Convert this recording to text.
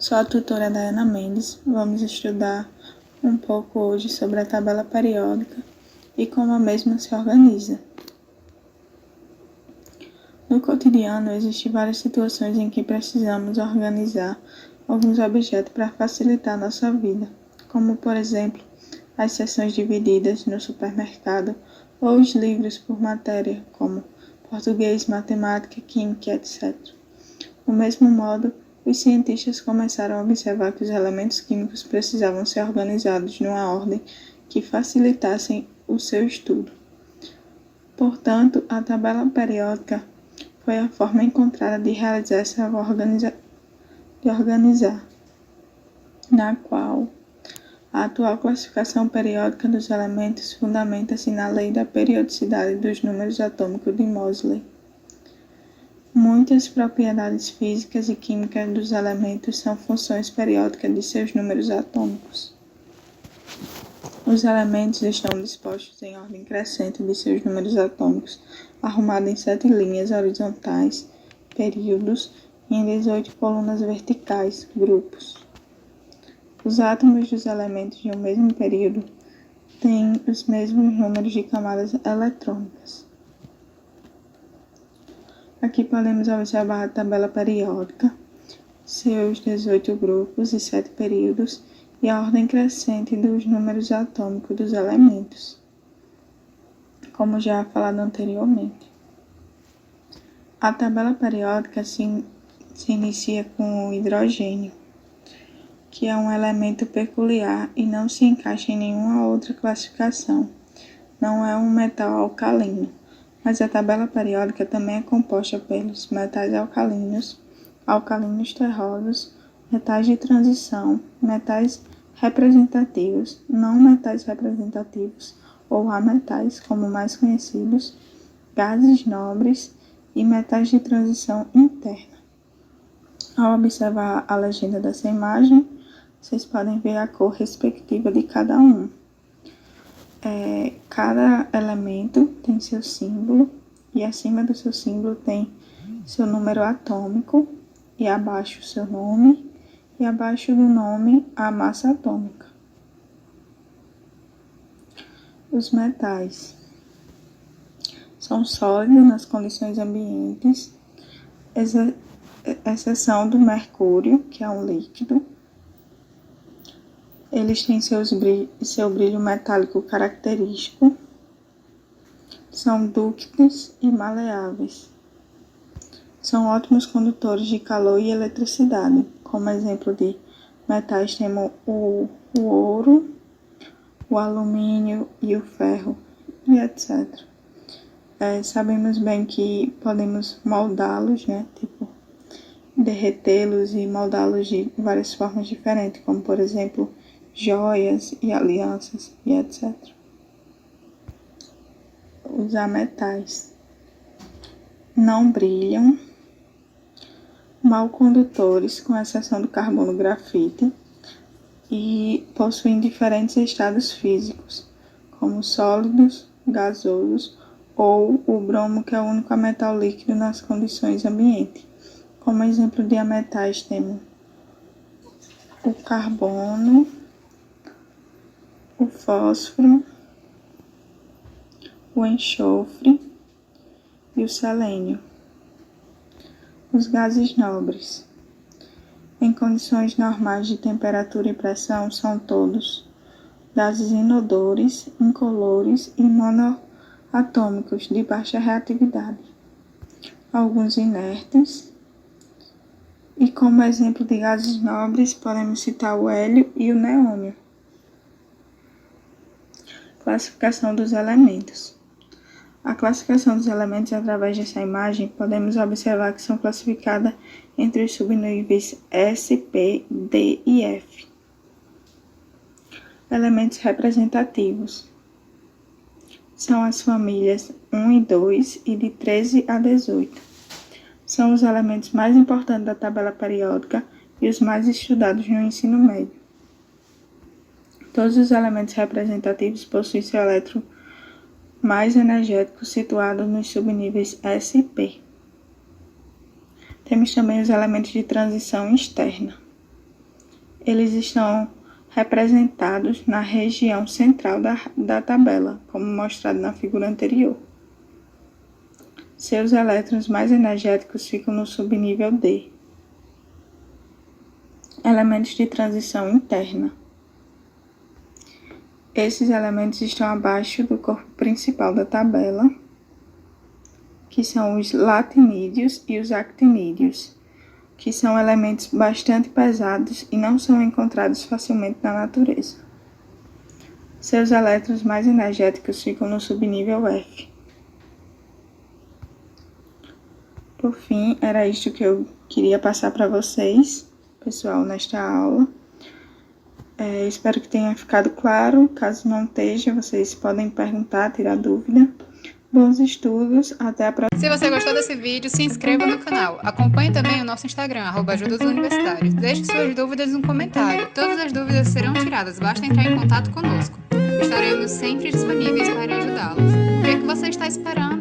Sou a tutora Dayana Mendes. Vamos estudar um pouco hoje sobre a tabela periódica e como a mesma se organiza. No cotidiano, existem várias situações em que precisamos organizar alguns objetos para facilitar nossa vida, como, por exemplo, as seções divididas no supermercado ou os livros por matéria, como português, matemática, química, etc. Do mesmo modo, os cientistas começaram a observar que os elementos químicos precisavam ser organizados numa ordem que facilitassem o seu estudo. Portanto, a tabela periódica foi a forma encontrada de realizar essa organizar, na qual a atual classificação periódica dos elementos fundamenta-se na lei da periodicidade dos números atômicos de Moseley. Muitas propriedades físicas e químicas dos elementos são funções periódicas de seus números atômicos. Os elementos estão dispostos em ordem crescente de seus números atômicos, arrumados em 7 linhas horizontais, períodos, e em 18 colunas verticais, grupos. Os átomos dos elementos de um mesmo período têm os mesmos números de camadas eletrônicas. Aqui podemos observar a tabela periódica, seus 18 grupos e 7 períodos e a ordem crescente dos números atômicos dos elementos, como já falado anteriormente. A tabela periódica se inicia com o hidrogênio, que é um elemento peculiar e não se encaixa em nenhuma outra classificação. Não é um metal alcalino, mas a tabela periódica também é composta pelos metais alcalinos, alcalinos terrosos, metais de transição, metais representativos, não metais representativos ou ametais, como mais conhecidos, gases nobres e metais de transição interna. Ao observar a legenda dessa imagem, vocês podem ver a cor respectiva de cada um. Cada elemento tem seu símbolo e acima do seu símbolo tem seu número atômico e abaixo seu nome e abaixo do nome a massa atômica. Os metais são sólidos nas condições ambientes, exceção do mercúrio, que é um líquido. Eles têm seu brilho metálico característico, são dúcteis e maleáveis. São ótimos condutores de calor e eletricidade. Como exemplo de metais temos o ouro, o alumínio e o ferro, e etc. Sabemos bem que podemos moldá-los, tipo derretê-los e moldá-los de várias formas diferentes, como por exemplo joias e alianças e etc. Os ametais não brilham, mal condutores, com exceção do carbono grafite, e possuem diferentes estados físicos, como sólidos, gasosos ou o bromo, que é o único metal líquido nas condições ambiente. Como exemplo de ametais temos o carbono, o fósforo, o enxofre e o selênio. Os gases nobres, em condições normais de temperatura e pressão, são todos gases inodores, incolores e monoatômicos de baixa reatividade. Alguns inertes. E como exemplo de gases nobres, podemos citar o hélio e o neônio. Classificação dos elementos. A classificação dos elementos, através dessa imagem, podemos observar que são classificadas entre os subníveis S, P, D e F. Elementos representativos são as famílias 1 e 2 e de 13 a 18. São os elementos mais importantes da tabela periódica e os mais estudados no ensino médio. Todos os elementos representativos possuem seu elétron mais energético situado nos subníveis S e P. Temos também os elementos de transição externa. Eles estão representados na região central da tabela, como mostrado na figura anterior. Seus elétrons mais energéticos ficam no subnível D. Elementos de transição interna. Esses elementos estão abaixo do corpo principal da tabela, que são os latinídeos e os actinídeos, que são elementos bastante pesados e não são encontrados facilmente na natureza. Seus elétrons mais energéticos ficam no subnível F. Por fim, era isto que eu queria passar para vocês, pessoal, nesta aula. Espero que tenha ficado claro. Caso não esteja, vocês podem perguntar, tirar dúvida. Bons estudos, até a próxima. Se você gostou desse vídeo, se inscreva no canal. Acompanhe também o nosso Instagram, @ajudasuniversitários. Deixe suas dúvidas no comentário. Todas as dúvidas serão tiradas, basta entrar em contato conosco. Estaremos sempre disponíveis para ajudá-los. O que é que você está esperando?